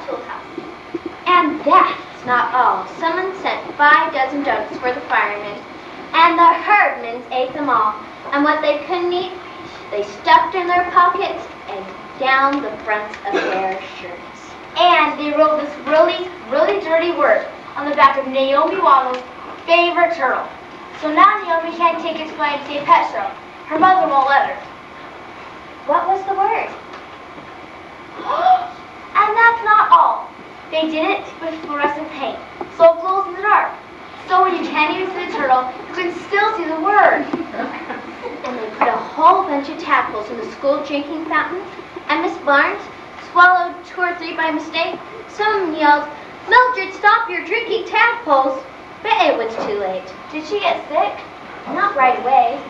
schoolhouse. And that's not all. Someone sent 5 dozen donuts for the firemen, and the herdmen ate them all. And what they couldn't eat, they stuffed in their pockets and down the fronts of their shirts. And they wrote this really, really dirty word on the back of Naomi Waddle's favorite turtle. So now Naomi can't take it to my St. Pet show. Her mother won't let her. What was the word? And that's not all. They did it with fluorescent paint, so it glows in the dark. So when you can't even see the turtle, you can still see the word. And they put a whole bunch of tadpoles in the school drinking fountain, and Miss Barnes swallowed 2 or 3 by mistake. Someone yelled, "Mildred, stop your drinking tadpoles!" But it was too late. Did she get sick? Not right away.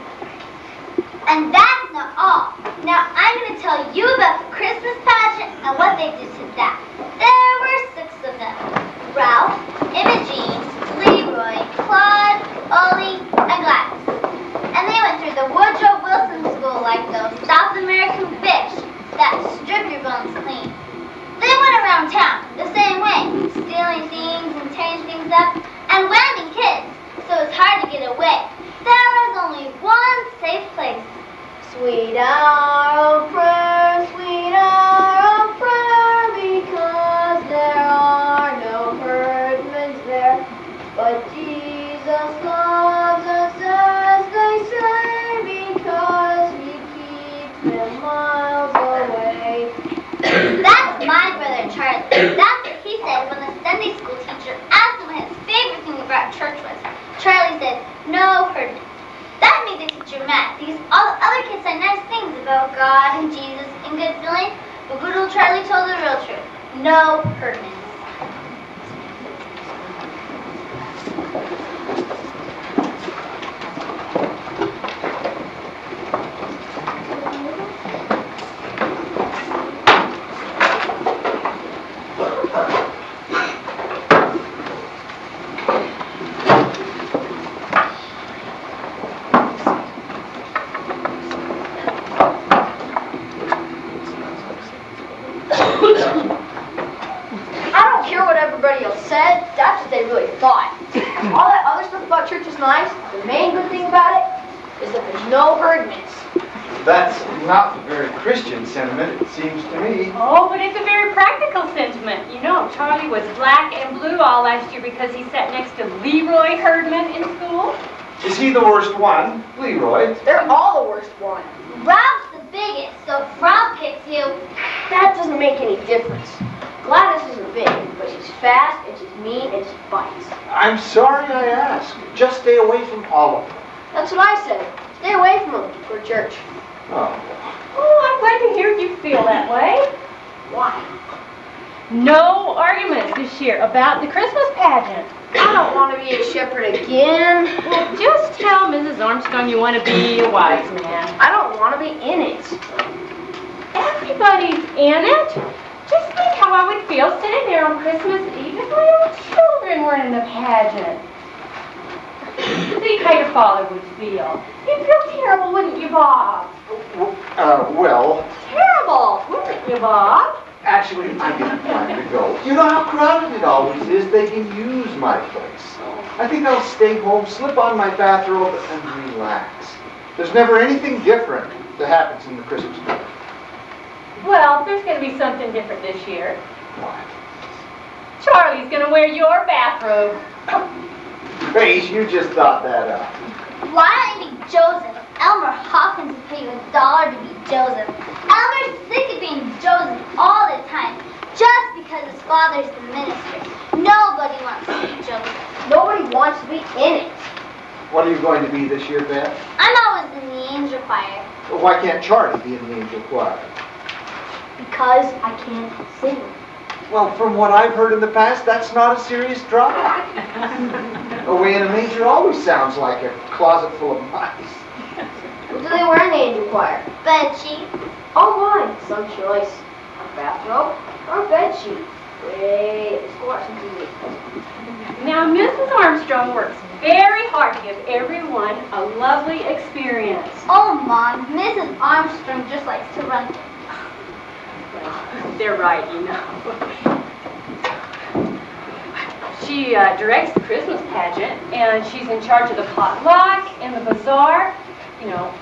And that's not all. Now I'm going to tell you about the Christmas pageant and what they did to that. There were 6 of them. Ralph, Imogene, Leroy, Claude, Ollie, and Gladys. And they went through the Woodrow Wilson School like those South American fish that strip your bones clean. They went around town the same way, stealing things and tearing things up and whamming kids, so it's hard to get away. There was only one safe place. Sweet hour of prayer, sweet hour of prayer, because there are no herdmen there. But Jesus loves us as they say, because he keeps them miles away. That's my brother Charlie. That's what he said when the Sunday school teacher asked him what his favorite thing about church was. Charlie said, "No herdmen." That made the teacher mad, because all the other kids said nice things about God and Jesus and good feelings, but good old Charlie told the real truth. No herdmen. All that other stuff about church is nice. The main good thing about it is that there's no herdmen. That's not a very Christian sentiment, it seems to me. Oh, but it's a very practical sentiment. You know, Charlie was black and blue all last year because he sat next to Leroy Herdman in school. Is he the worst one, Leroy? They're all the worst one. Ralph's the biggest, so if Ralph kicks you, that doesn't make any difference. Gladys isn't big, but she's fast, and she's mean, and she bites. I'm sorry I asked. Just stay away from all of them. That's what I said. Stay away from them for church. Oh. Oh, I'm glad to hear you feel that way. Why? No arguments this year about the Christmas pageant. I don't want to be a shepherd again. Well, just tell Mrs. Armstrong you want to be a wise man. I don't want to be in it. Everybody's in it. Just think how I would feel sitting there on Christmas Eve if my own children were in the pageant. Think how your father would feel. You'd feel terrible, wouldn't you, Bob? Well... Terrible, wouldn't you, Bob? Actually, I didn't plan to go. You know how crowded it always is. They can use my place. I think I'll stay home, slip on my bathrobe, and relax. There's never anything different that happens in the Christmas party. Well, there's going to be something different this year. What? Charlie's going to wear your bathrobe. Grace, you just thought that up. Why don't you be Joseph? Elmer Hawkins will pay you $1 to be Joseph. Elmer's sick of being Joseph all the time, just because his father's the minister. Nobody wants to be Joseph. Nobody wants to be in it. What are you going to be this year, Beth? I'm always in the angel choir. Well, why can't Charlie be in the angel choir? Because I can't sing. Well, from what I've heard in the past, that's not a serious drawback. Away in a manger always sounds like a closet full of mice. What do they wear in the angel choir? Bed sheet. Oh my, some choice. A bathrobe or a bed sheet. Wait, let's go watch some TV. Now, Mrs. Armstrong works very hard to give everyone a lovely experience. Oh, Mom, Mrs. Armstrong just likes to run. Well, they're right, you know. She directs the Christmas pageant, and she's in charge of the potluck and the bazaar. You know,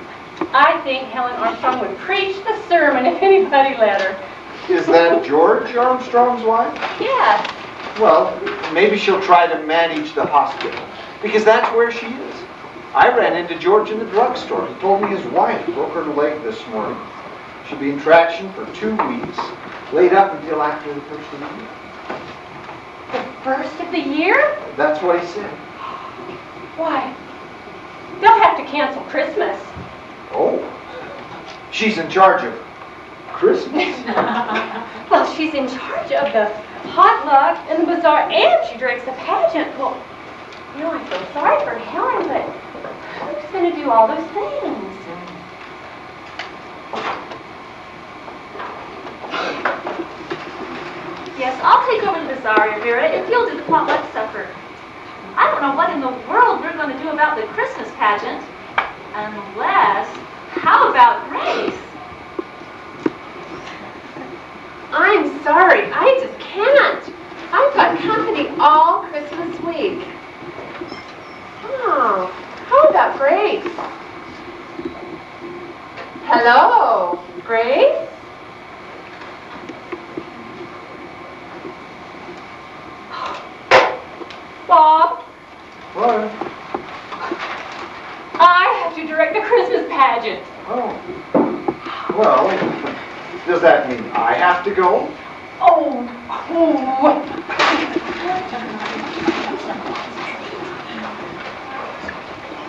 I think Helen Armstrong would preach the sermon if anybody let her. Is that George Armstrong's wife? Yes. Well, maybe she'll try to manage the hospital, because that's where she is. I ran into George in the drugstore. He told me his wife broke her leg this morning. She'll be in traction for 2 weeks, laid up until after the first of the year. The first of the year? That's what he said. Why, they'll have to cancel Christmas. Oh, she's in charge of Christmas? Well, she's in charge of the potluck and the bazaar, and she directs the pageant. Well, you know, I feel sorry for Helen, but who's going to do all those things? Yes, I'll take over the bazaar, Vera, if you'll do the potluck supper. I don't know what in the world we're going to do about the Christmas pageant, unless, how about Grace? I'm sorry, I just can't. I've got company all Christmas week. Oh, how about Grace? Hello, Grace? Bob, What? I have to direct the Christmas pageant. Oh. Well, does that mean I have to go? Oh.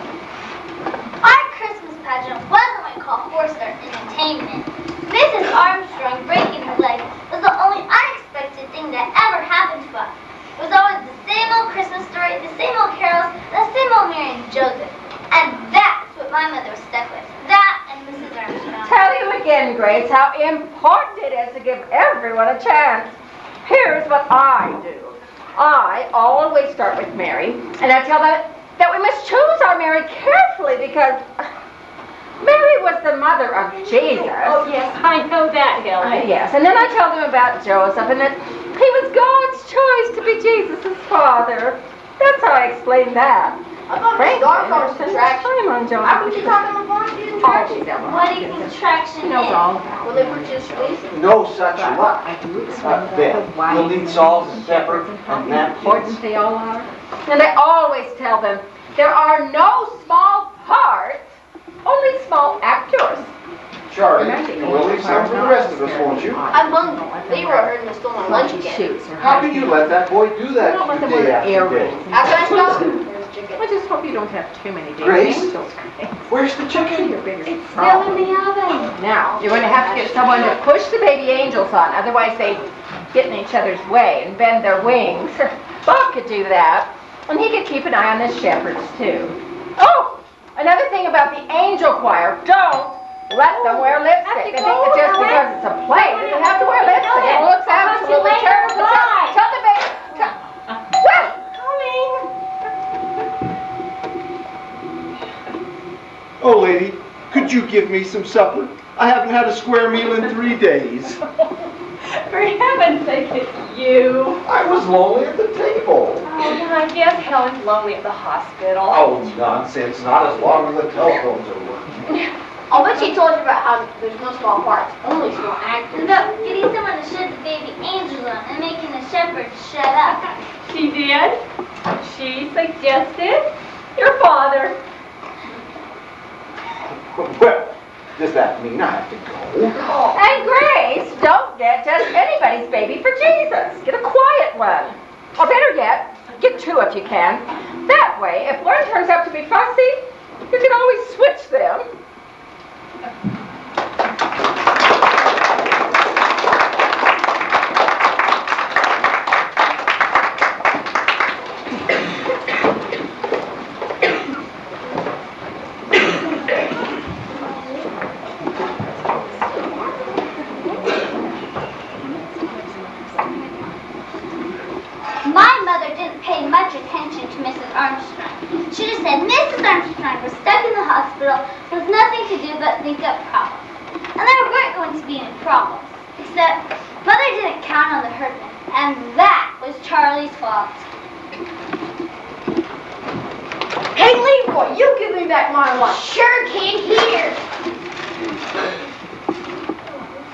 Our Christmas pageant wasn't what we call four-star entertainment. Mrs. Armstrong breaking her leg was the only unexpected thing that ever happened to us. It was always the same old Christmas story, the same old carols, the same old Mary and Joseph. And that's what my mother was stuck with. That and Mrs. Armstrong. Tell you again, Grace, how important it is to give everyone a chance. Here's what I do. I always start with Mary, and I tell them that we must choose our Mary carefully because Mary was the mother of Jesus. Oh, yes, I know that, Helen. Yes, and then I tell them about Joseph and that he was God's choice to be Jesus' father. That's how I explain that. I'm on the star phone contraction. I'm on Joseph. I put you talking on the phone, you contraction. What do you think traction She knows is? all about Will they put you to sleep? No such luck. Ben, you'll need salt and pepper and important napkins. they all are. And I always tell them there are no small parts, only small actors. Charlie, you'll leave some for the rest of us, won't you? I'm hungry. Leroy heard me stole my lunch again. How can you let that boy do that Don't let to them you day wear after day? earrings. After I stop, there's chicken. I just hope you don't have too many days. Grace? Angels. Where's the chicken? Your biggest It's still problem. in the oven. Now, you're going to have to get someone to push the baby angels on, otherwise they get in each other's way and bend their wings. Bob could do that, and he could keep an eye on the shepherds too. Oh, another thing about the angel choir, don't let them wear lipstick. I think that just because it's a play, they don't have to wear lipstick. It looks absolutely terrible. Tell the baby. Well, Oh, lady, could you give me some supper? I haven't had a square meal in 3 days. For heaven's sake, it's you. I was lonely at the table. Oh, yeah, I guess Helen's lonely at the hospital. Oh, nonsense. Not as long as the telephones are working. I'll bet she told you about how there's no small parts, only small actors. About getting someone to shut the baby angels on and making the shepherds shut up. She did. She suggested your father. Well, does that mean I have to go? and Grace, don't get just anybody's baby for Jesus. Get a quiet one. Or better yet, get two if you can. That way, if one turns out to be fussy, you can always switch them. My mother didn't pay much attention to Mrs. Armstrong. She just said Mrs. Armstrong was stuck in the hospital with nothing to do but think up problems. And there weren't going to be any problems, except Mother didn't count on the herdman, and that was Charlie's fault. Hey, Leroy, you give me back my lunch. Sure, kid, here.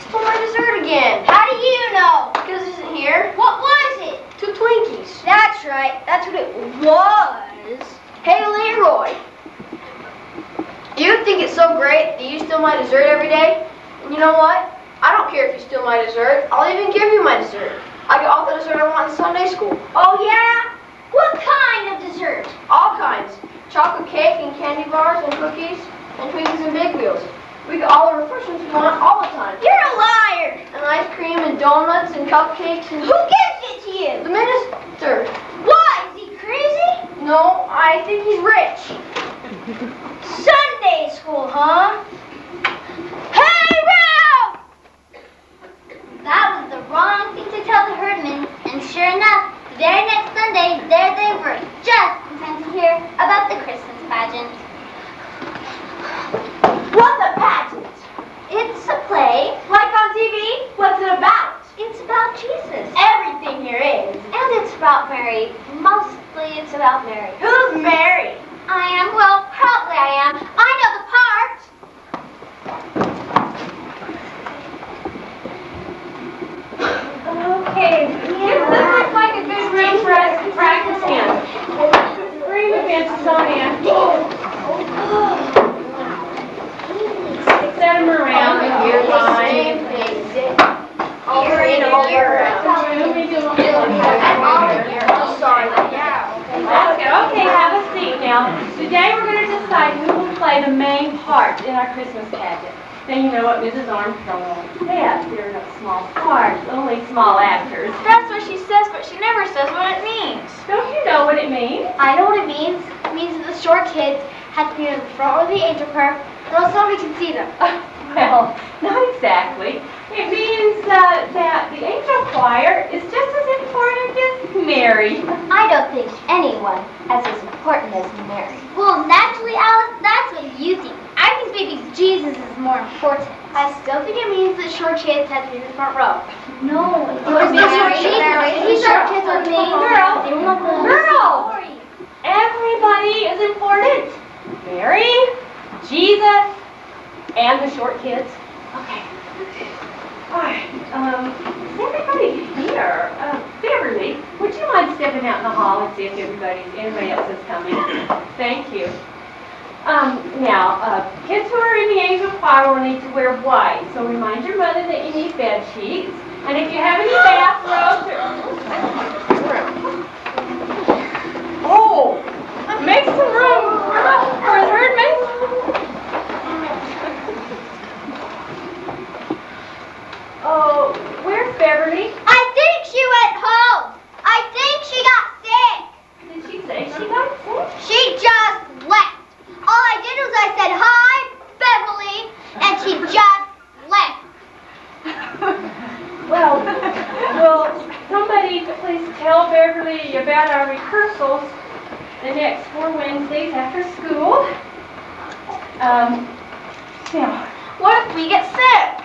Stole my dessert again. How do you know? Because it isn't here. What was it? 2 Twinkies. That's right. That's what it was. Hey, Leroy. You think it's so great that you steal my dessert every day? And you know what? I don't care if you steal my dessert. I'll even give you my dessert. I get all the dessert I want in Sunday school. Oh, yeah? What kind of dessert? All kinds. Chocolate cake and candy bars and cookies and Twinkies and Big Wheels. We get all the refreshments we want all the time. You're a liar. And ice cream and donuts and cupcakes and... Who gives it to you? The minister. Why? Is he crazy? No, I think he's rich. Sunday school, huh? Hey, Ralph! That was the wrong thing to tell the herdmen, and sure enough, the very next Sunday, there they were, just in time to hear about the Christmas pageant. What's a pageant? It's a play. Like on TV? What's it about? It's about Jesus. Everything here is. And it's about Mary. Mostly it's about Mary. Who's Mary? I am, well, probably I am. I know the part. Okay, this looks like a good room for us to practice in. Bring the benches on in. Set them around and you're fine. Over and over. Sorry. That's good. Okay, have a seat now. Today we're going to decide who will play the main part in our Christmas pageant. Then you know what Mrs. Armstrong always says. There are no small parts, only small actors. That's what she says, but she never says what it means. Don't you know what it means? I know what it means. It means that the short kids have to be in the front of the angel car, or else nobody can see them. Well, not exactly. It means that the angel choir is just as important as Mary. I don't think anyone is as important as Mary. Well, naturally, Alice, that's what you think. I think baby Jesus is more important. I still think it means that short kids have to be in the front row. No, it's not short kids. These short kids are the main girl. Girl! Everybody is important. Mary, Jesus, and the short kids. Okay. All right. Is everybody here? Beverly, would you mind stepping out in the hall and see if anybody else is coming? Thank you. Now, kids who are in the angel choir will need to wear white. So remind your mother that you need bed sheets. And if you have any bathrobes Oh! Make some room for the herdman. Oh, where's Beverly? I think she went home. I think she got sick. Did she say she got sick? She just left. All I did was I said, hi, Beverly, and she just left. Well, will somebody please tell Beverly about our rehearsals the next 4 Wednesdays after school? Now, What if we get sick?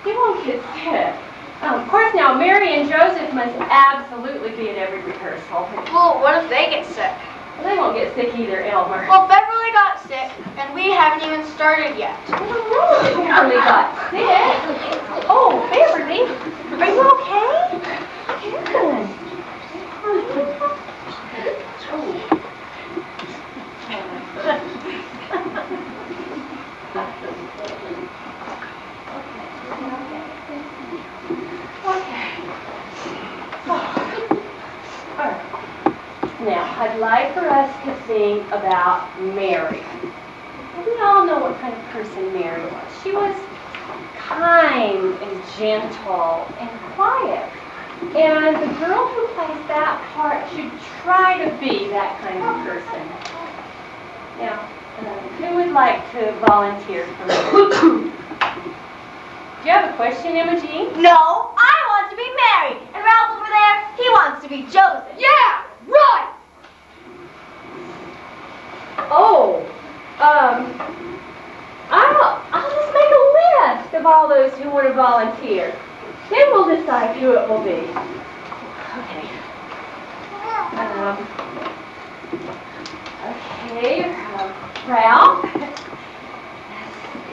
you won't get sick. Of course, now, Mary and Joseph must absolutely be at every rehearsal. Well, what if they get sick? They won't get sick either, Elmer. Well, Beverly got sick, and we haven't even started yet. Beverly got sick. Oh, Beverly, are you okay? Good. Now, I'd like for us to sing about Mary. We all know what kind of person Mary was. She was kind and gentle and quiet. And the girl who plays that part should try to be that kind of person. Now, who would like to volunteer for me? Do you have a question, Emma Jean? No, I want to be Mary. And Ralph over there, he wants to be Joseph. Yeah, right. Oh, I'll just make a list of all those who want to volunteer. Then we'll decide who it will be. Okay. Okay. Okay, Ralph. Let's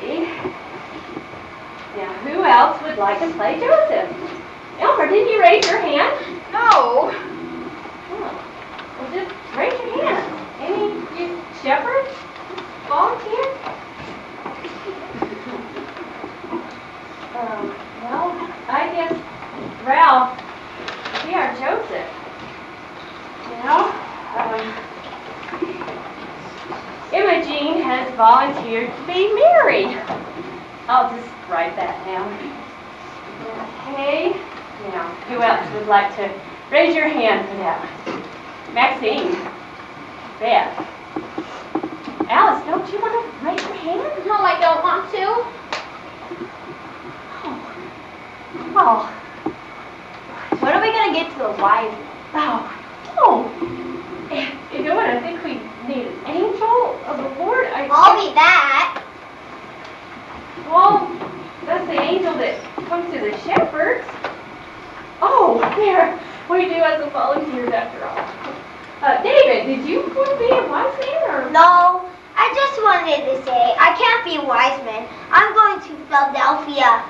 see. Now, who else would like to play Joseph? Elmer, didn't you raise your hand? No. Oh. Well, just raise your hand. Any you shepherds volunteer? Well, I guess Ralph, we are Joseph. You know, Imogene has volunteered to be Mary. I'll just write that down. Okay. Now, who else would like to raise your hand for that one? Maxine. Beth. Alice, don't you want to raise your hand? No, I don't want to. Oh. When are we going to get to the wise? Oh. You know what? I think we need an angel of the Lord. I'll be that. Well, that's the angel that comes to the shepherds. Oh, there. We do have some volunteers after all. David, did you want to be a wise man or? No, I just wanted to say I can't be a wise man. I'm going to Philadelphia.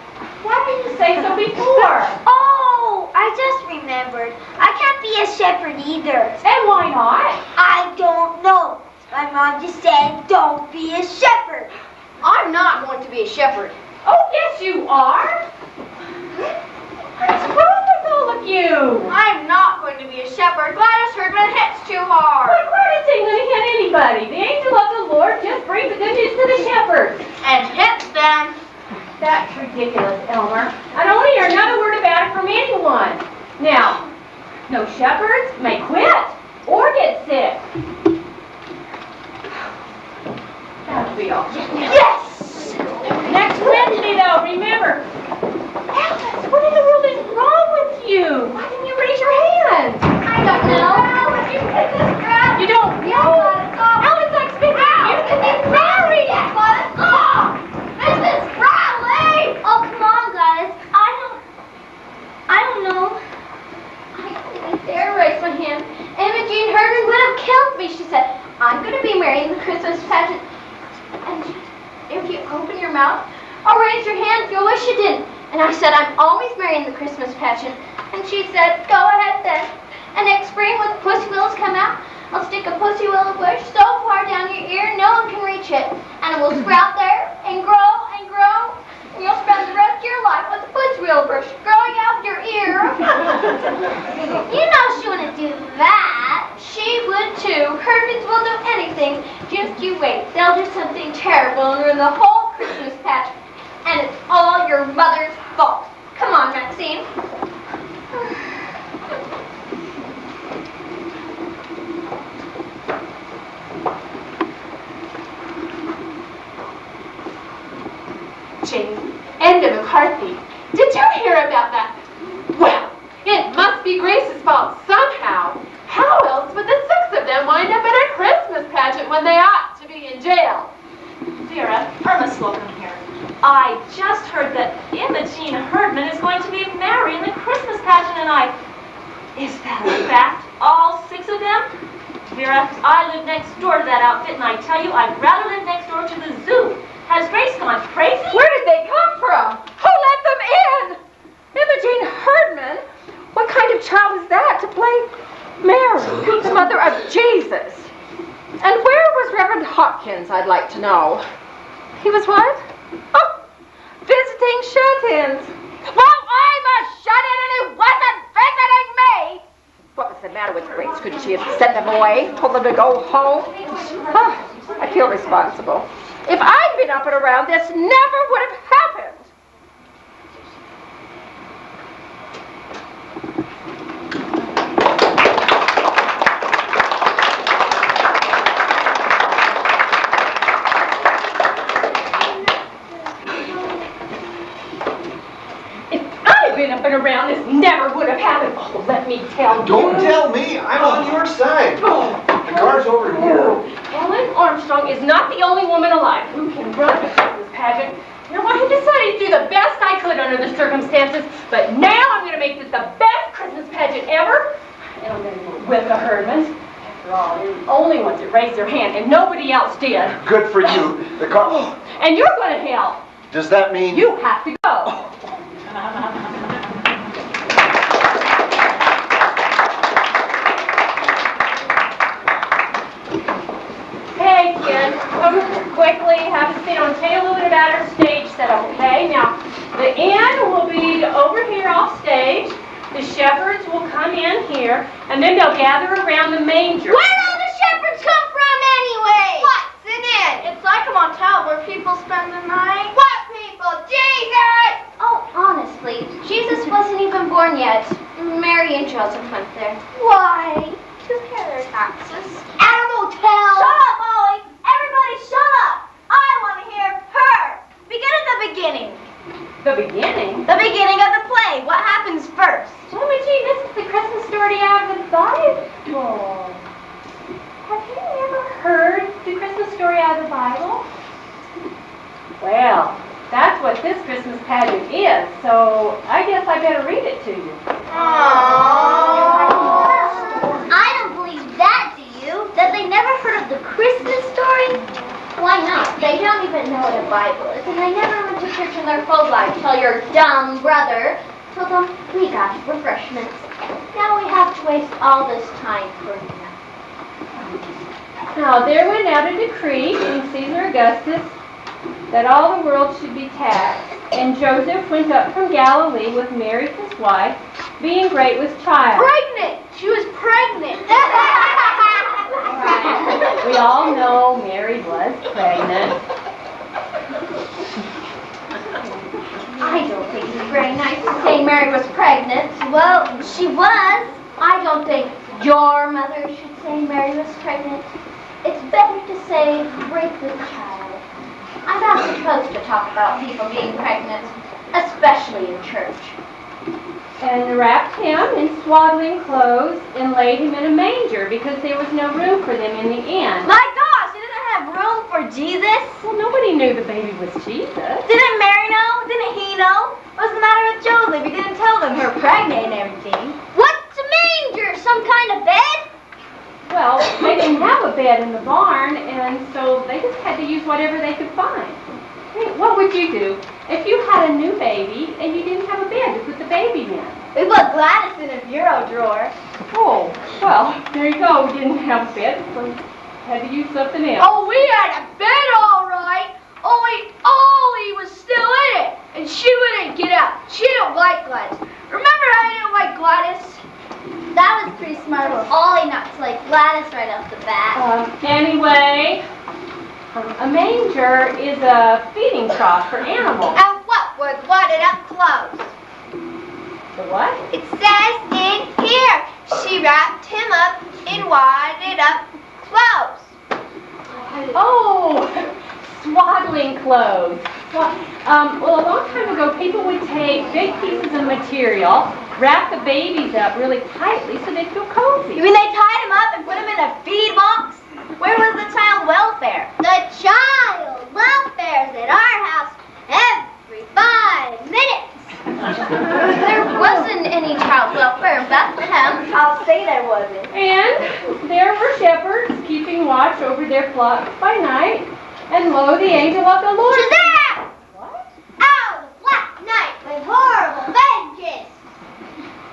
Why didn't you say so before? Oh, I just remembered. I can't be a shepherd either. And why not? I don't know. My mom just said, don't be a shepherd. I'm not going to be a shepherd. Oh, yes, you are. What's wrong with all of you? I'm not going to be a shepherd. Gladys Herdman hits too hard. Well, Gladys ain't going to hit anybody. The angel of the Lord just brings the good news to the shepherds. And hits them. That's ridiculous, Elmer. I don't want to hear another word about it from anyone. Now, no shepherds may quit or get sick. That'll be all. Yes! Next Wednesday, though, remember. Alice, what in the world is wrong with you? Why didn't you raise your hand? I don't know. You don't know? Alice expected you to be married. Mrs. Crowley! Oh, come on, guys. I don't know. I couldn't dare raise my hand. Imogene Herman would have killed me. She said, I'm going to be married in the Christmas pageant. And if you open your mouth or raise your hand, you'll wish you didn't. And I said, I'm always married in the Christmas pageant. And she said, go ahead then. And next spring, when the pussy willows come out, I'll stick a pussy willow bush so far down your ear, no one can reach it. And it will sprout there and grow and grow. And you'll spend the rest of your life with a pussy willow bush growing out your ear. You know she wouldn't do that. She would too. Hermans will do anything. Just you wait. They'll do something terrible and ruin the whole Christmas patch. And it's all your mother's fault. Come on, Maxine. Jane and the McCarthy. Did you hear about that? Well, it must be Grace's fault somehow. How else would the six of them wind up at a Christmas pageant when they ought to be in jail? Vera, Irma Slocum here. I just heard that Imogene Herdman is going to be married in the Christmas pageant, and is that a fact? All six of them? Vera, I live next door to that outfit, and I tell you, I'd rather live next door to the zoo. Has Grace gone crazy? Where did they come from? Who let them in? Imogene Herdman? What kind of child is that to play Mary, the mother of Jesus? And where was Reverend Hopkins, I'd like to know? He was what? Oh, visiting shut-ins. Well, I'm a shut-in and he wasn't visiting me. What was the matter with Grace? Couldn't she have sent them away, told them to go home? Oh, I feel responsible. If I'd been up and around, this never would have happened. If I'd been up and around, this never would have happened. Oh, let me tell you. Don't tell me. I'm on your side. The car's over here. Ellen Armstrong is not the only woman alive who can run the Christmas pageant. You know, I decided to do the best I could under the circumstances, but now I'm going to make this the best Christmas pageant ever, and I'm going to go with the Herdmans. After After all, they're the only ones that raised their hand, and nobody else did. Good for you. The car. And you're going to hell. Does that mean You have to go. Hey, kids, come quickly. Have a seat. I'm going to tell you a little bit about our stage setup, okay? Now, the inn will be over here off stage. The shepherds will come in here, and then they'll gather around the manger. Where do all the shepherds come from anyway? What's an inn? It's like a motel where people spend the night. What people? Jesus! Oh, honestly, Jesus wasn't even born yet. Mary and Joseph went there. Why? To pay their taxes. At a motel! Shut up, Molly! Everybody shut up! I want to hear her! Begin at the beginning. The beginning? The beginning of the play. What happens first? Jimmy G, this is the Christmas story out of the Bible. Have you ever heard the Christmas story out of the Bible? Well, that's what this Christmas pageant is, so I guess I better read it to you. I don't believe that, do you? That they never heard of the Christmas story? Why not? They don't even know what a Bible is, and they never went to church in their whole life till your dumb brother told them we got refreshments. Now we have to waste all this time for nothing. Now, there went out a decree from Caesar Augustus that all the world should be taxed. And Joseph went up from Galilee with Mary his wife, being great with child. Pregnant! She was pregnant! We all know Mary was pregnant. I don't think it's very nice to say Mary was pregnant. Well, she was. I don't think your mother should say Mary was pregnant. It's better to say great with child. I'm not supposed to talk about people being pregnant, especially in church. And wrapped him in swaddling clothes and laid him in a manger because there was no room for them in the inn. My gosh, they didn't have room for Jesus? Well, nobody knew the baby was Jesus. Didn't Mary know? Didn't he know? What's the matter with Joseph? He didn't tell them her pregnant and everything. What's a manger? Some kind of bed? Well, they didn't have a bed in the barn, and so they just had to use whatever they could find. Hey, what would you do if you had a new baby and you didn't have a bed to put the baby in? We put Gladys in a bureau drawer. Oh, well, there you go. We didn't have a bed, so we had to use something else. Oh, we had a bed all right. Only Ollie was still in it, and she wouldn't get out. She didn't like Gladys. Remember how I didn't like Gladys? That was pretty smart of Ollie not to like Gladys right off the bat. Anyway, a manger is a feeding trough for animals. And what were wadded up clothes? The what? It says in here, she wrapped him up in wadded up clothes. Oh, swaddling clothes. Well, a long time ago, people would take big pieces of material, wrap the babies up really tightly so they'd feel cozy. You mean they tied him up and put him in a feed box? Where was the child welfare? The child welfare's at our house every 5 minutes. There wasn't any child welfare in Bethlehem. I'll say there wasn't. And there were shepherds keeping watch over their flocks by night, and lo, the angel of the Lord. Shazam! What? Out of the black night with horrible vengeance.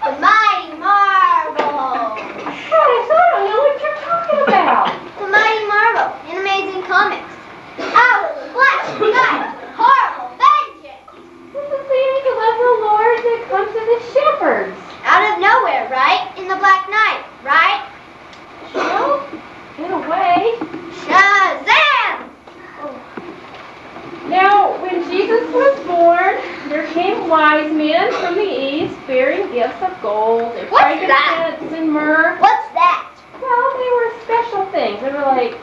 The mighty marvel. Gosh, I don't know what you're talking about. The mighty marvel in Amazing Comics. Out of the black night with horrible vengeance. This is the angel of the Lord that comes to the shepherds. Out of nowhere, right? In the black night, right? Well, in a way. Shazam! Now, when Jesus was born, there came wise men from the east bearing gifts of gold and What's that? frankincense and myrrh. What's that? Well, they were special things. They were like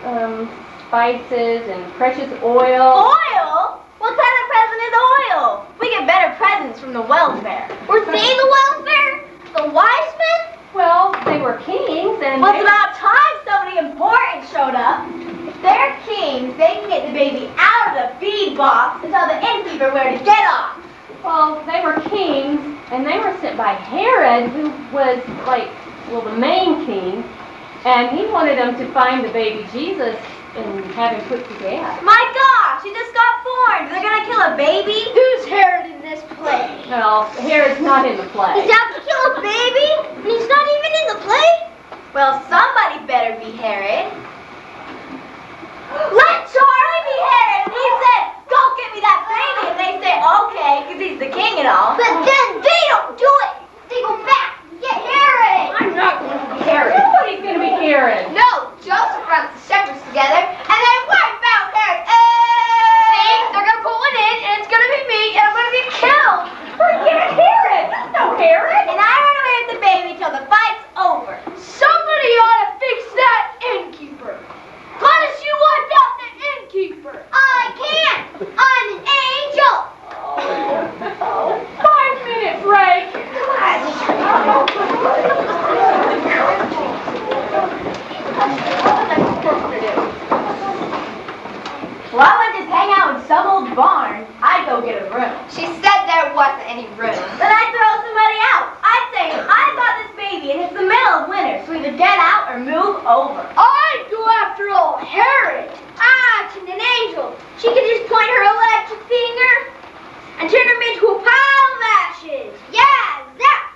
spices and precious oil. Oil? What kind of present is oil? We get better presents from the welfare. Were they the welfare? The wise men? Well, they were kings and Well, it's about time somebody important showed up. If they're kings, they can get the baby out of the feed box and tell the innkeeper where to get off. well, they were kings and they were sent by Herod, who was like, well, the main king, And he wanted them to find the baby Jesus and have him put to death. My gosh, he just got born. They're gonna kill a baby? Who's Herod in this play? Well, Herod's not in the play. He's out to kill a baby? And he's not even in the play? Well, somebody better be Herod. Let Charlie be Herod! And he said, go get me that baby! And they say, okay, because he's the king and all. But then they don't do it! They go back and get Herod! I'm not going to be Herod. Nobody's going to be Herod. No, Joseph runs the shepherds together, and they wipe out Herod. See, they're gonna pull it in, and it's gonna be me, and I'm gonna get killed. Forget Herod. There's no Herod. And I run away with the baby till the fight's over. Somebody ought to fix that innkeeper. Gladys, you wipe out the innkeeper. I can't. I'm an angel. 5-minute break. Well, I wouldn't just hang out in some old barn. I'd go get a room. She said there wasn't any room. Then I'd throw somebody out. I'd say, I got this baby and it's the middle of winter, so either get out or move over. I'd go after old Herod. Ah, she's an angel. She could just point her electric finger and turn him into a pile of ashes. Yeah, that.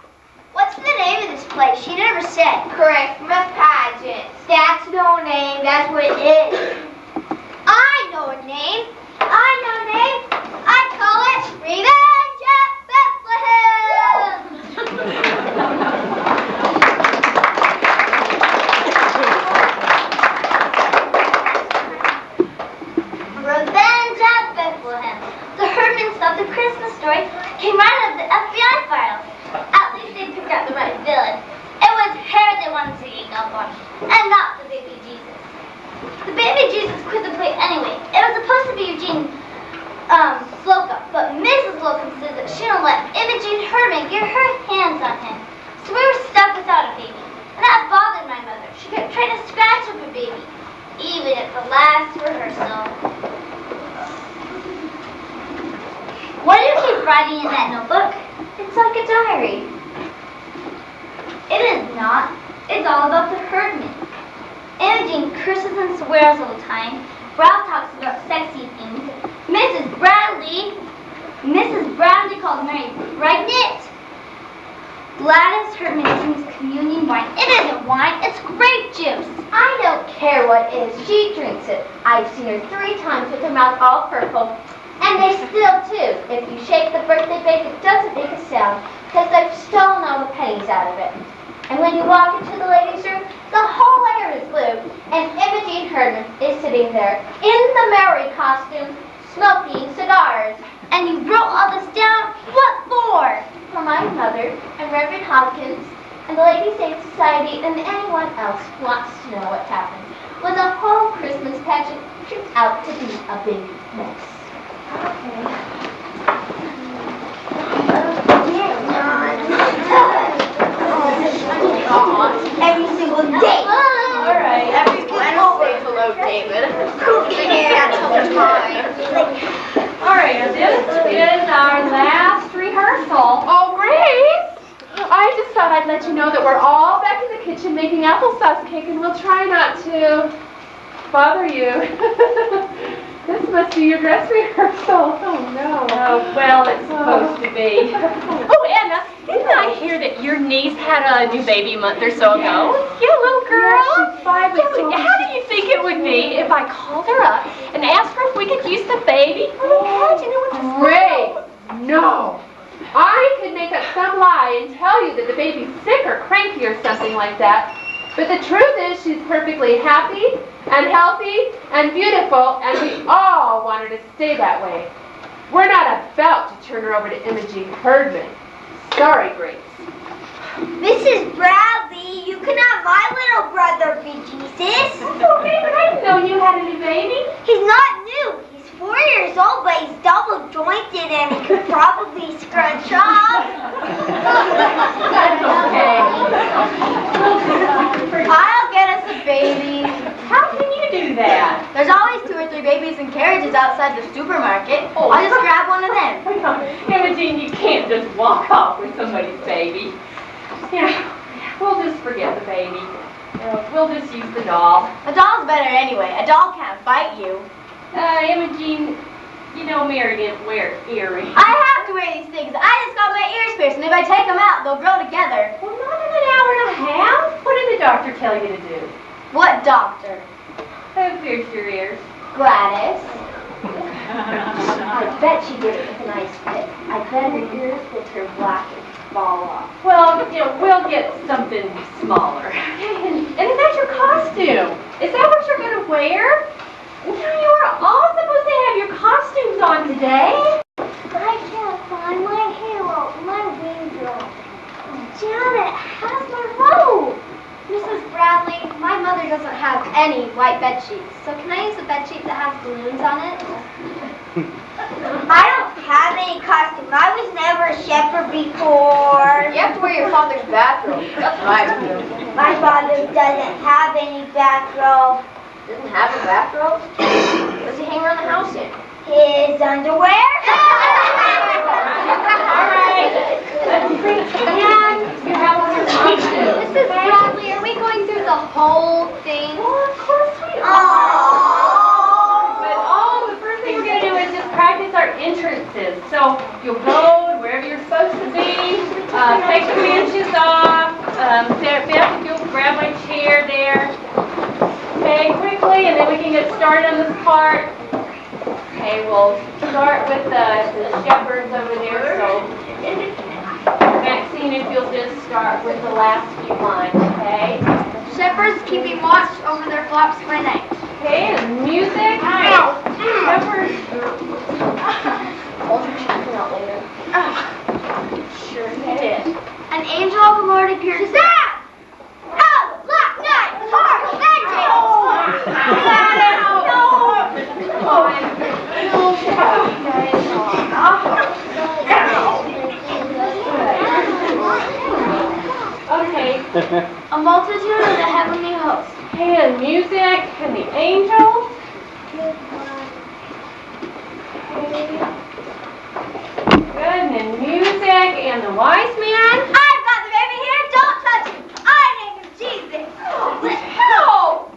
What's the name of this place? She never said. Christmas Pageant. That's no name. That's what it is. I know a name. I call it Revenge at Bethlehem. Revenge at Bethlehem. The Herdmans of the Christmas story came right out of the FBI files. At least they picked out the right villain. It was Herod they wanted to gang up on, and not the baby Jesus. The baby Jesus quit the play anyway. It was supposed to be Eugene Slocum, but Mrs. Slocum says that she don't let Imogene Herdman get her hands on him. So we were stuck without a baby. And that bothered my mother. She kept trying to scratch up a baby, even at the last rehearsal. What do you keep writing in that notebook? It's like a diary. It is not. It's all about the Herdman. Imogene curses and swears all the time. Ralph talks about sexy things. Mrs. Bradley calls Mary pregnant. Gladys Herdman drinks communion wine. It isn't wine, it's grape juice. I don't care what it is. She drinks it. I've seen her 3 times with her mouth all purple. And they still too. If you shake the birthday bake, it doesn't make a sound because they've stolen all the pennies out of it. And when you walk into the ladies' room, the whole air is blue. And Imogene Herdman is sitting there in the Mary costume, smoking cigars. And you wrote all this down? What for? For my mother and Reverend Hopkins and the Ladies' Aid Society and anyone else who wants to know what happened when the whole Christmas pageant turned out to be a big mess. Every single day. All right. Every single day. Hello, David. Who cares? All right, this is our last rehearsal. Oh, Grace! I just thought I'd let you know that we're all back in the kitchen making applesauce cake, and we'll try not to bother you. This must be your dress rehearsal. Oh, no. Oh, well, it's supposed to be. Oh, Anna, didn't I hear that your niece had a new baby a month or so ago? Yeah, little girl. Yeah, she's 5 weeks old. How do you think it would be if I called her up and asked her if we could use the baby for the pageant? It would Grace, no. I could make up some lie and tell you that the baby's sick or cranky or something like that. But the truth is she's perfectly happy and healthy and beautiful, and we all want her to stay that way. We're not about to turn her over to Imogene Herdman. Sorry, Grace. Mrs. Bradley, you can have my little brother be Jesus. okay, but I didn't know you had a new baby. He's not new. He's 4 years old, but he's double jointed and he could probably scrunch off. That's okay. I'll get us a baby. How can you do that? There's always 2 or 3 babies in carriages outside the supermarket. Oh. I'll just grab one of them. Imogene, you can't just walk off with somebody's baby. Yeah, we'll just forget the baby. We'll just use the doll. A doll's better anyway. A doll can't bite you. Imogene, you know Mary didn't wear earrings. I have to wear these things. I just got my ears pierced, and if I take them out, they'll grow together. Well, not in an hour and a half. What did the doctor tell you to do? What doctor? Pierce your ears. Gladys. I bet she did it with an ice pick. I bet her ears will turn black and fall off. Well, we'll get something smaller. And is that your costume? Is that what you're going to wear? You are all supposed to have your costumes on today. I can't find my halo. My wings are off. Janet has my robe. Mrs. Bradley, my mother doesn't have any white bed sheets. So can I use a bed sheet that has balloons on it? I don't have any costume. I was never a shepherd before. You have to wear your father's bathrobe. That's my view. My father doesn't have any bathrobe. Didn't have a bathrobe? What's he hang around the house in? His underwear? All right. Let's see. And you have on your costume. Mrs. Bradley, are we going through the whole thing? Well, of course we are. Oh. But the first thing we're going to do is just practice our entrances. So you'll go wherever you're supposed to be. Take the inches off. Beth, if you'll grab my chair there. Okay, quickly, and then we can get started on this part. Okay, we'll start with the shepherds over there. So, Maxine, if you'll just start with the last few lines, okay? Shepherds keeping watch over their flocks by night. Okay, and music. Shepherds. Hold your shampoo out later. Sure did. An angel of the Lord appeared. Shazam! Oh, black night, horrible Okay. A multitude of the heavenly host. Okay, and music and the angels. Good, and then music and the wise man. I've got the baby here. Don't touch him. I named him Jesus. No,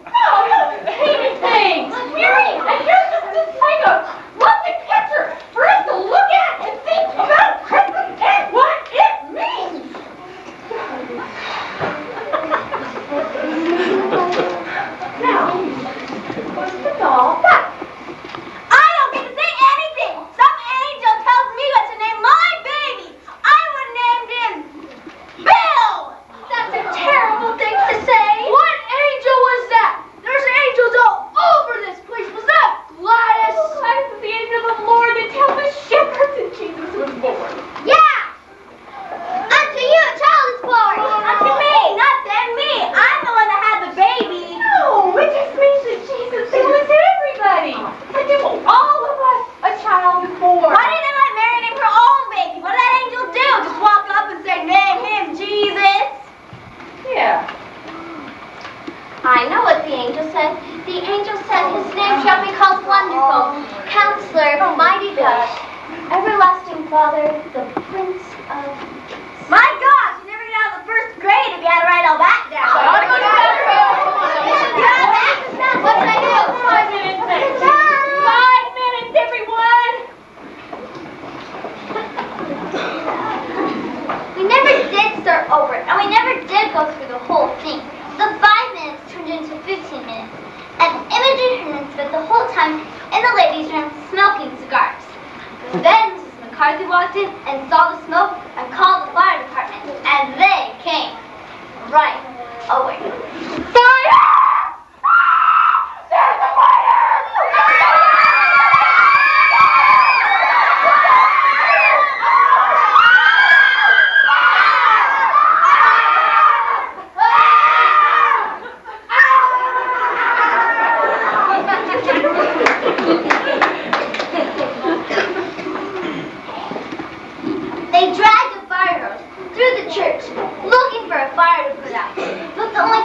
you hated things. Mary, and here's just this kind of lovely picture for us to look at and think about Christmas and what it means. Now, what's the doll? I don't get to say anything. Some angel tells me what to name my baby. I would have named him Bill. That's a terrible thing to say. What angel was that? There's angels all over this place. Was that Gladys? Gladys is the angel of the Lord that tells the shepherds that Jesus was born. Yeah. Unto you a child is born. Unto me, not them, me. I'm the one that had the baby. No, it just means that Jesus was everybody. And to all of us, a child is born. Why didn't they let Mary name her own baby? What did that angel do? Just walk up and say, name him Jesus? Yeah. I know what the angel said. The angel said his name shall be called Wonderful, Counselor, Mighty God, Everlasting Father, the Prince of Peace. My gosh, you never get out of the first grade if you had to write all that down. What did I do? 5 minutes next. 5 minutes, everyone. We never did start over, and we never did go through the whole thing. The 5 minutes turned into 15 minutes, and Imogen Herman spent the whole time in the ladies' room smoking cigars. Then Mrs. McCarthy walked in and saw the smoke and called the fire department, and they came right away. Fire! There's a fire! They dragged the fire hose through the church, looking for a fire to put out. But the only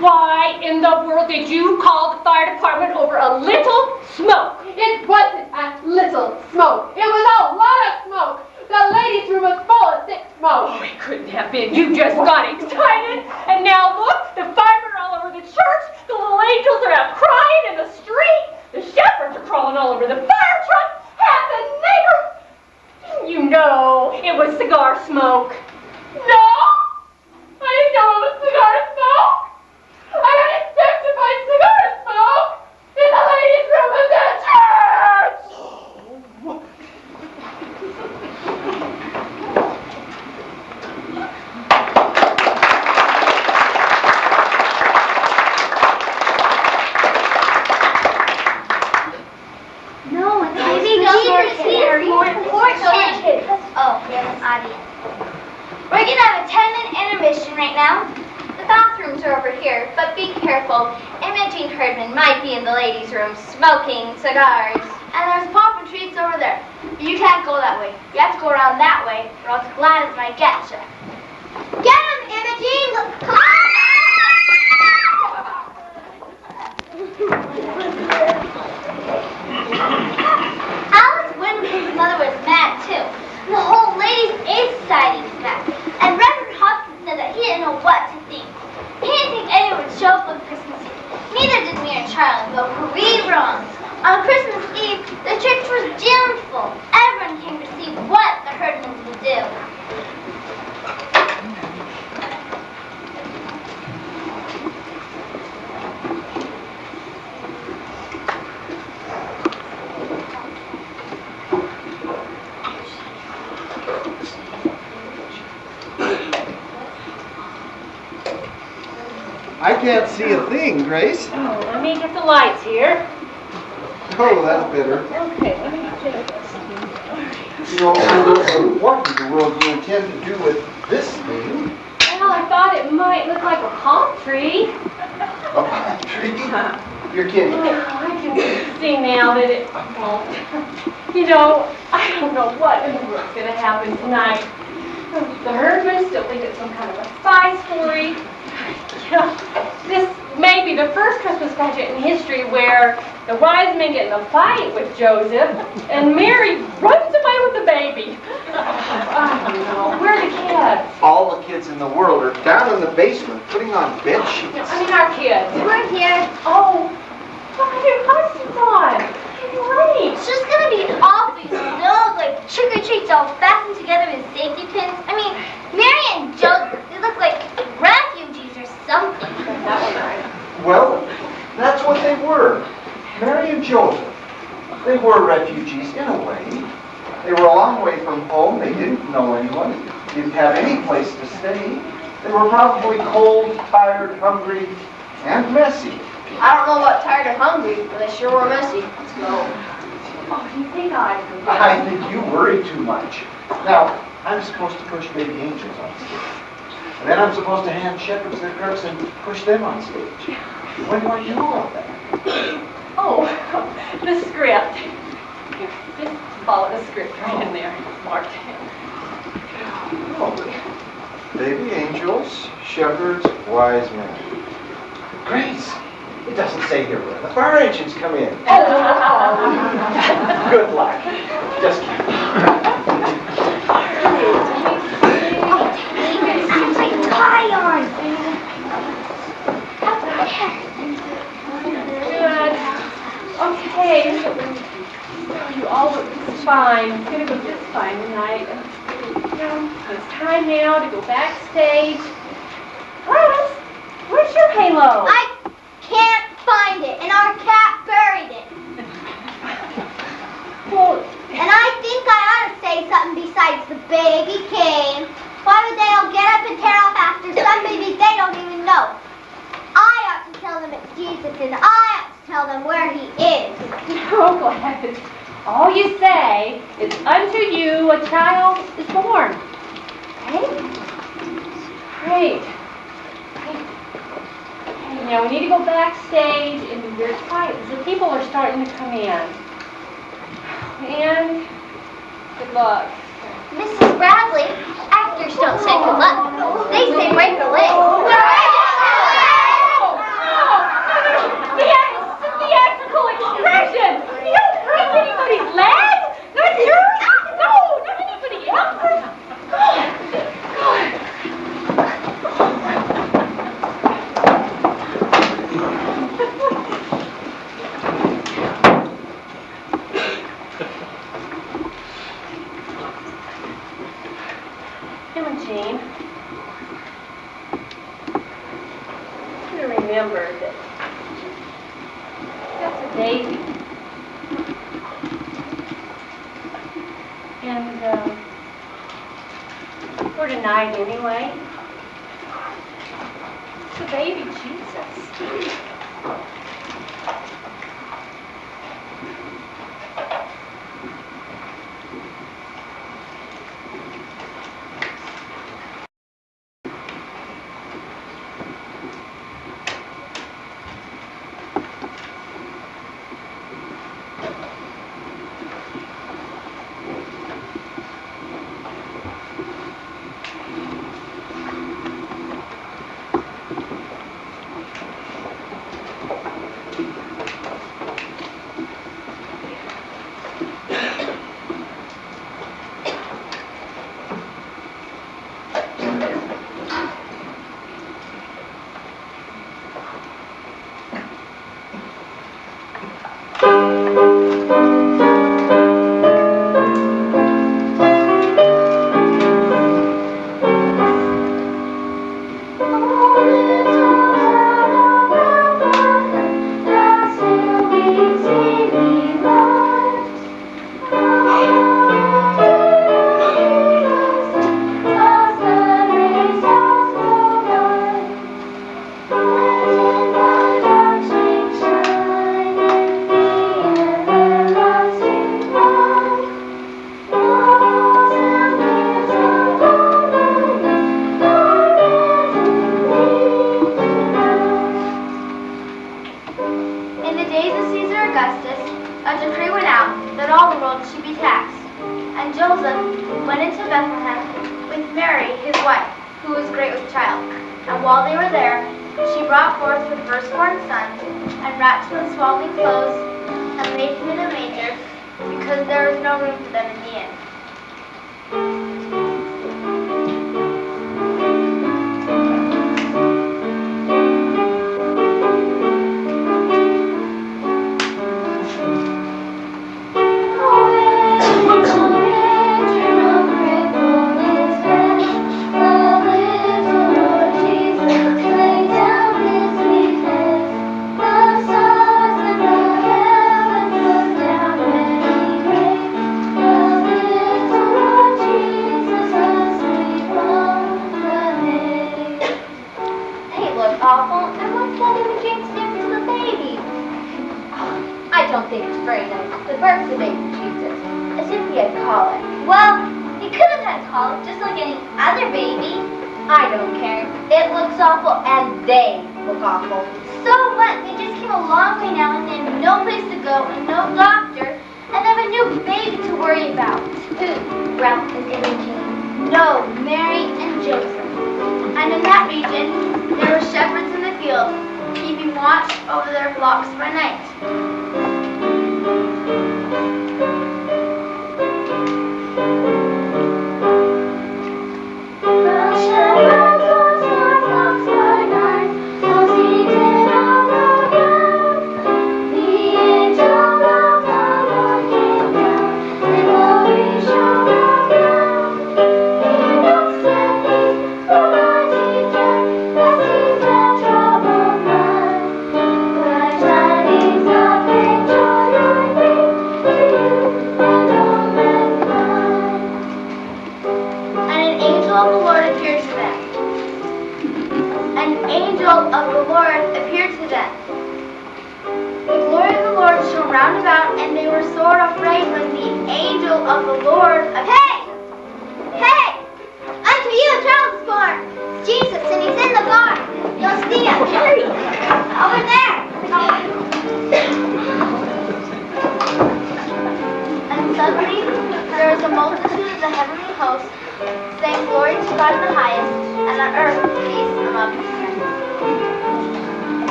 Why in the world did you call the fire department over a little smoke? It wasn't a little smoke. It was a lot of smoke. The ladies' room was full of thick smoke. Oh, it couldn't have been. You just got excited. And now look, the firemen are all over the church. The little angels are out crying in the street. The shepherds are crawling all over the fire truck. Half the neighbor. You know, it was cigar smoke. No! I didn't know it was cigar smoke. I got infected by cigar smoke in the ladies' room of the church. No, it's baby Jesus here. More important. Oh, we have an audience. We're gonna have a 10-minute intermission right now. The bathrooms are over here, but be careful. Imogene Herdman might be in the ladies' room smoking cigars. And there's pop and treats over there. You can't go that way. You have to go around that way, or else Gladys might get you. Get him, Imogene! Alice Winfrey's mother was mad too. The whole Ladies' Aid Society was mad. And Reverend Hopkins said that he didn't know what to think. He didn't think anyone would show up on Christmas Eve. Neither did me or Charlie, but we wrong. On Christmas Eve, the church was jammed full. Everyone came to see what the Herdmans would do. I can't see a thing, Grace. Oh, let me get the lights here. Oh, that's better. Okay, let me take this. You know, what in the world do you intend to do with this thing? Well, I thought it might look like a palm tree. A palm tree? You're kidding. Oh, I can see now that it won't. You know, I don't know what in the world's going to happen tonight. The Herdmans still think it's some kind of a spy story. Yeah, this may be the first Christmas pageant in history where the wise men get in a fight with Joseph and Mary runs away with the baby. I don't know. Where are the kids? All the kids in the world are down in the basement putting on bed sheets. I mean, our kids. We're here. Oh, why are your costumes on? It's late. It's just gonna be awful, you know, like trick-or-treats all fastened together with safety pins. I mean, Mary and Joseph, they look like refugees or something. Well, that's what they were. Mary and Joseph. They were refugees in a way. They were a long way from home. They didn't know anyone. Didn't have any place to stay. They were probably cold, tired, hungry, and messy. I don't know about tired or hungry, but they sure were messy. Let's go. Oh, do you think I can get I think you worry too much. Now, I'm supposed to push baby angels on stage. And then I'm supposed to hand shepherds their crooks and push them on stage. What do I do about that? Oh, the script. Here, just follow the script right in there. Marked. Oh, baby angels, shepherds, wise men. Grace, it doesn't say here where the fire engines come in. Good luck. Just keep. Tie on. Good. Okay. You all look just fine. It's going to go just fine tonight. It's time now to go backstage. Gladys, where's your halo? I can't find it, and our cat buried it. Well, And I think I ought to say something besides the baby came. Why would they all get up and tear off after some babies they don't even know? I ought to tell them it's Jesus, and I ought to tell them where he is. oh, Gladys. All you say is, unto you a child is born. Okay? Great. Okay, now we need to go backstage and be very quiet because the people are starting to come in. And good luck. Mrs. Bradley, actors don't say good luck. They say break a leg. Imogene, you remember that that's a baby. And for tonight anyway, it's the baby Jesus.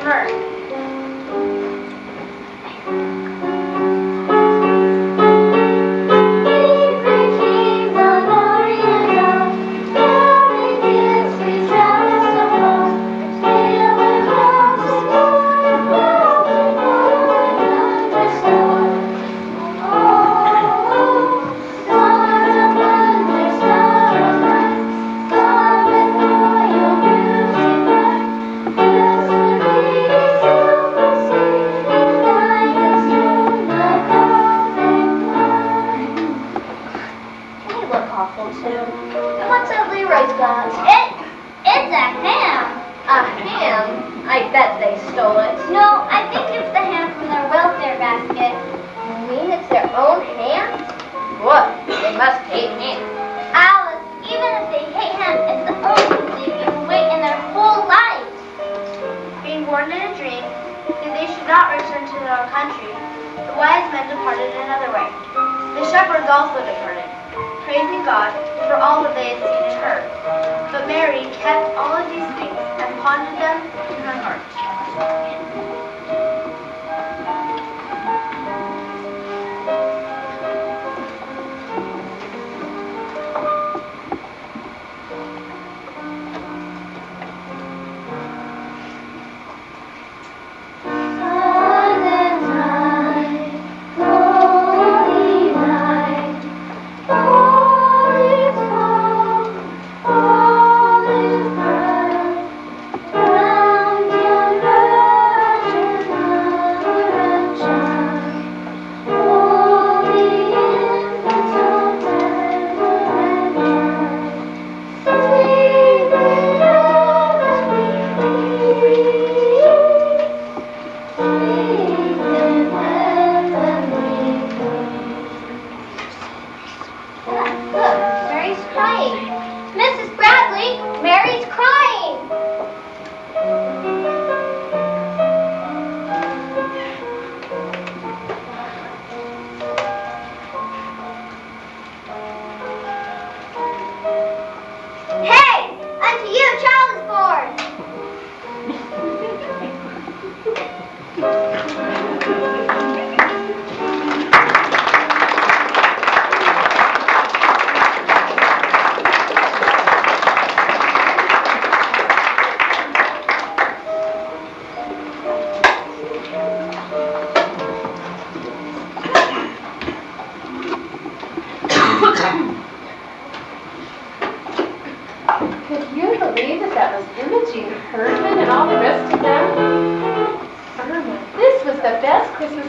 hurt. It's a ham. A ham? I bet they stole it. No, I think it's the ham from their welfare basket. You mean it's their own ham? What? They must hate ham. Alice, even if they hate ham, it's the only food they've eaten weight in their whole lives. Being born in a dream, that they should not return to their own country, the wise men departed another way. The shepherds also departed, praising God for all that they had seen and heard. But Mary kept all of these things and pondered them in her heart.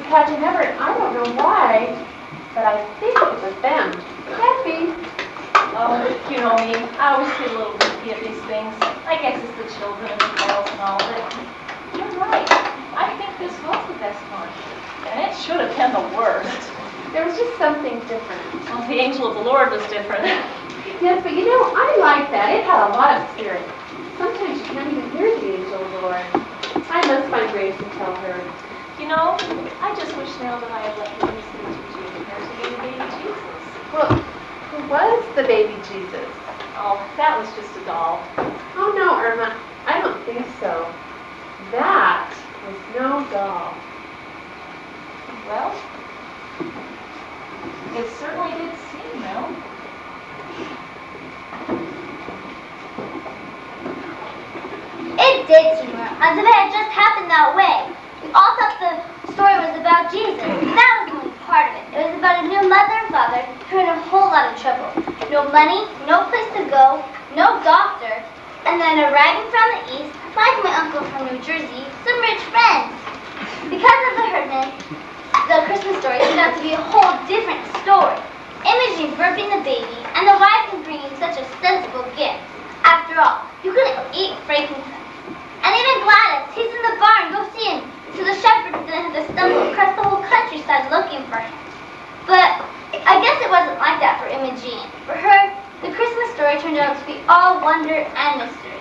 Pageant ever. I don't know why, but I think it was them. Kathy. Oh, you know me. I always get a little goofy at these things. I guess it's the children and the girls and all, but you're right. I think this was the best one. And it should have been the worst. There was just something different. Well, the angel of the Lord was different. Yes, but you know, I like that. It had a lot of spirit. Sometimes you can't even hear the angel of the Lord. I must find Grace and tell her. You know, I just wish now that I had let you listen to Jesus here to be the baby Jesus. Well, who was the baby Jesus? Oh, that was just a doll. Oh no, Irma, I don't think so. That was no doll. Well, it certainly did seem, though. It did, Seymour, as if it had just happened that way. We all thought the story was about Jesus. That was only part of it. It was about a new mother and father who were in a whole lot of trouble. No money, no place to go, no doctor, and then arriving from the east, like my uncle from New Jersey, some rich friends. Because of the herdman, the Christmas story turned out to be a whole different story. Imogen birthing the baby, and the wise men bringing such a sensible gift. After all, you couldn't eat frankincense. And even Gladys, he's in the barn, go see him. So the shepherds didn't have to stumble across the whole countryside looking for him. But I guess it wasn't like that for Imogen. For her, the Christmas story turned out to be all wonder and mystery.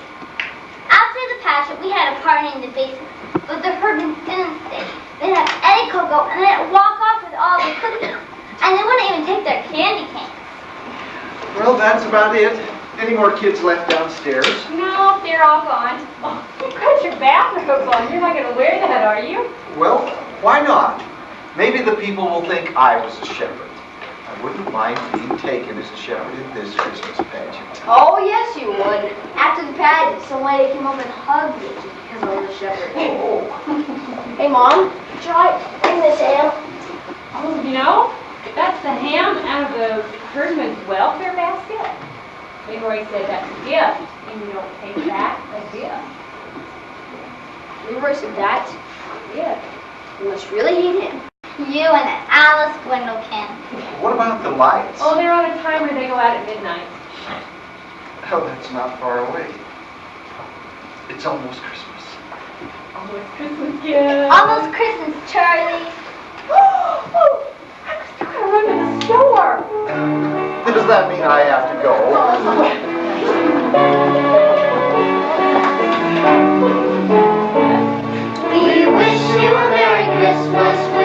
After the pageant, we had a party in the basement, but the herdmen didn't stay. They'd have Eddie Coco and then walk off with all the cookies. And they wouldn't even take their candy canes. Well, that's about it. Any more kids left downstairs? No, they're all gone. Oh, you've got your bathrobe on. You're not going to wear that, are you? Well, why not? Maybe the people will think I was a shepherd. I wouldn't mind being taken as a shepherd in this Christmas pageant. Oh, yes, you would. After the pageant, some lady came up and hugged me just because I was a shepherd. Oh. Hey, Mom, try bring this ham. Oh, you know, that's the ham out of the herdsman's welfare basket. Leroy said that's a gift, and you don't take back a gift. Leroy said that. Yeah. You must really hate him. You and Alice Gwendolyn. What about the lights? Oh, they're on a timer. They go out at midnight. Oh, that's not far away. It's almost Christmas. Almost Christmas, kid. Almost Christmas, Charlie. Oh, I was still going to run to the store. Does that mean I have to go? We wish you a Merry Christmas.